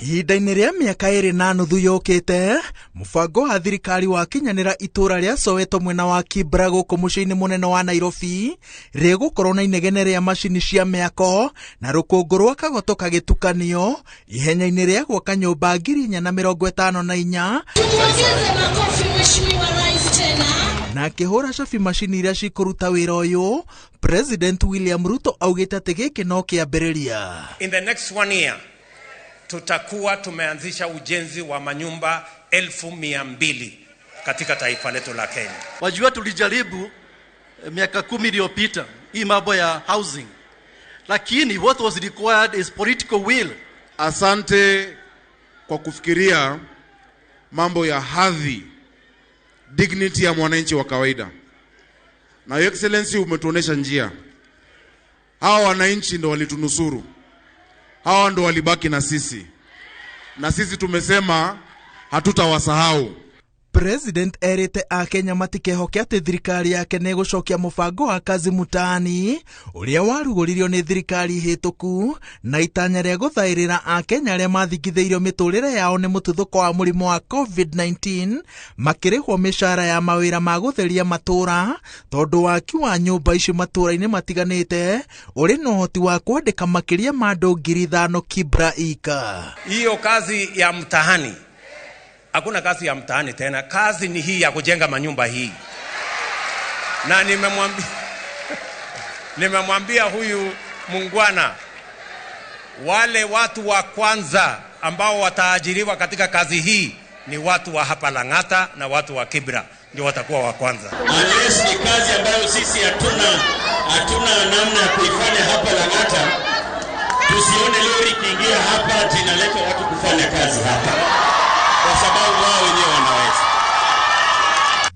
Ihinda-inĩ rĩa mĩaka 2.5 yũkĩte, mũbango wa thirikari wa kinyanĩra itũra rĩa Soweto mwena wa Kibra gũkũ mũciĩ-inĩ mũnene wa Nairobi rĩgũkorwo na inegene rĩa macini cia mĩako na rũkũngũ rwa kagoto kagĩtukanio ihenya-inĩ rĩa gwaka nyũmba 454 na akĩhũra cabi macini iria cikũruta wĩra ũyũ. President William Ruto augĩte atĩ gĩkĩ no kĩambĩrĩria. In the next 1 year tutakuwa tumeanzisha ujenzi wa manyumba 1200 katika taifa letu la Kenya. Wajua tulijaribu miaka 10 iliyopita hii mambo ya housing, lakini what was required is political will. Asante kwa kufikiria mambo ya hadhi, dignity ya mwananchi wa kawaida. Na Your Excellency umetuonesha njia. Hawa wananchi ndo walitunusuru. Hawa ndo walibaki na sisi. Na sisi tumesema hatutawasahau. President erĩte Akenya matikehoke atĩ thirikari yake nĩ gũcokia mũbango wa kazi mutaani ũrĩa warugũririo nĩ thirikari hĩtũku na itanya rĩa gũthaĩrĩra Akenya arĩa mathingithĩirio mĩtũrĩre yao nĩ mũtuthũko wa mũrimũ wa COVID-19 makĩrĩhwo mĩcara ya mawĩra ma gũtheria matũra tondũ waki wa nyũmba icio matũra-inĩ matiganĩte ũrĩ na ũhoti wa kwandĩka makĩria ma andũ 5,000 Kibra ika. Hiyo kazi ya mtaani, hakuna kazi ya mtaani tena, kazi ni hii ya kujenga manyumba hii. Na nimemwambia huyu mungwana, wale watu wa kwanza ambao wataajiriwa katika kazi hii ni watu wa hapa Lang'ata na watu wa Kibra, ndio watakuwa wa kwanza. Unless ni kazi ambayo sisi hatuna namna ya kuifanya hapa Lang'ata, tusione lori kiingia hapa tinaleta watu kufanya kazi hapa, kwa sababu wao wenyewe wanaweza.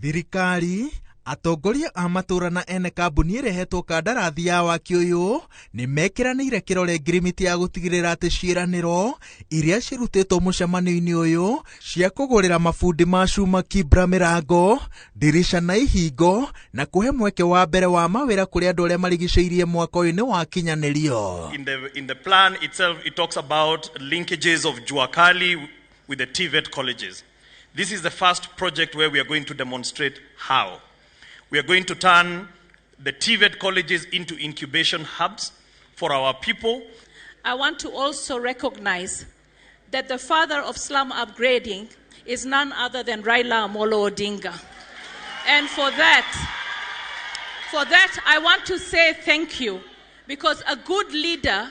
Thirikari, atongoria a matũra na ene kambuni ĩrehetwo kandarathi ya waki ũyũ nĩ mekĩranĩire kĩrore ngirimiti ya gũtigĩrĩra atĩ ciĩranĩro iria cirutĩtwo mũcemanio-inĩ ũyũ cia kũgũrĩra mabundi ma cuma Kibra mĩrango, dirisha na ihingo na kũhe mweke wa mbere wa mawĩra kũrĩ andũ arĩa marigicĩirie mwaka ũyũ nĩ wakinyanĩrio. In the plan itself, it talks about linkages of Juakali with the TVET colleges. This is the first project where we are going to demonstrate how. We are going to turn the TVET colleges into incubation hubs for our people. I want to also recognize that the father of slum upgrading is none other than Raila Amolo Odinga. And for that, I want to say thank you, because a good leader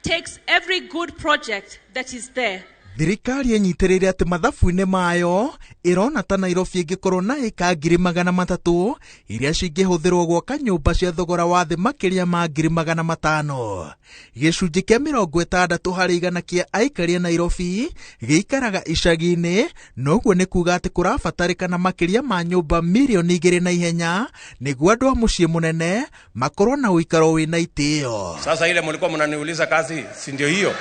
takes every good project that is there. Thirikari ĩnyitĩrĩire atĩ mathabu-inĩ mayo ĩrona ta Nairobi ĩngĩkorwo na ĩka 300,000 iria cingĩhũthĩrwo gwaka nyũmba cia thogora wa thĩ makĩria ma 500,000. Gĩcunjĩ kĩa 60% kĩa aikari a Nairobi gĩikaraga icagi-inĩ, noguo nĩ kuuga atĩ kũrabatarĩkana makĩria ma nyũmba milioni 2 na ihenya nĩguo andũ a mũciĩ mũnene makorwo na ũikaro wĩna itĩo. Sasa ile mlikuwa mnaniuliza kazi, si ndio hiyo?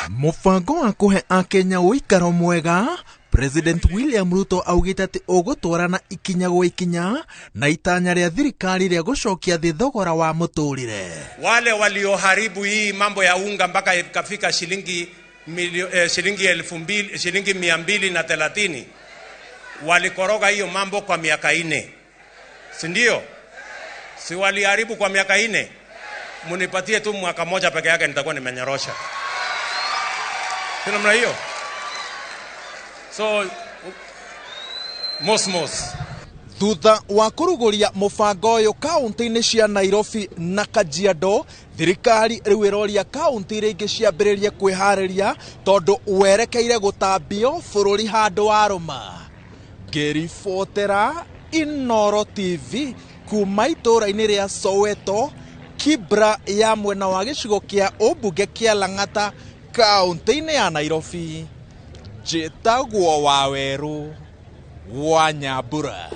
Mũbango wa kũhe Akenya ũikaro mwega, President William Ruto augĩte atĩ ũgũtwarana ikinya gwa ikinya na itanya rĩa thirikari rĩa gũcokia thĩ thogora wa mũtũrĩre. Wale walioharibu hii mambo ya unga mpaka ikafika shilingi 230 walikoroga hiyo mambo kwa miaka 4, si ndio? Si waliharibu kwa miaka 4? Munipatie tu mwaka moja peke yake nitakuwa nimenyorosha. Kuna mna hiyo? So mos thutha wa kũrugũria mũbango ũyũ kaunti-inĩ cia Nairobi na Kajiado, thirikari rĩu ĩroria kaunti iria ingĩ ciambĩrĩrie kwĩharĩria tondũ werekeire gũtambio bũrũri handũ wa rũma. Ngĩribotera Inooro TV kuma itũra-inĩ rĩa Soweto, Kibra ya mwena wa gĩcigo kĩa ũmbunge kĩa Lang'ata, kaunti-inĩ ya Nairobi. Njĩtagwo wa Werũ wa Nyambura.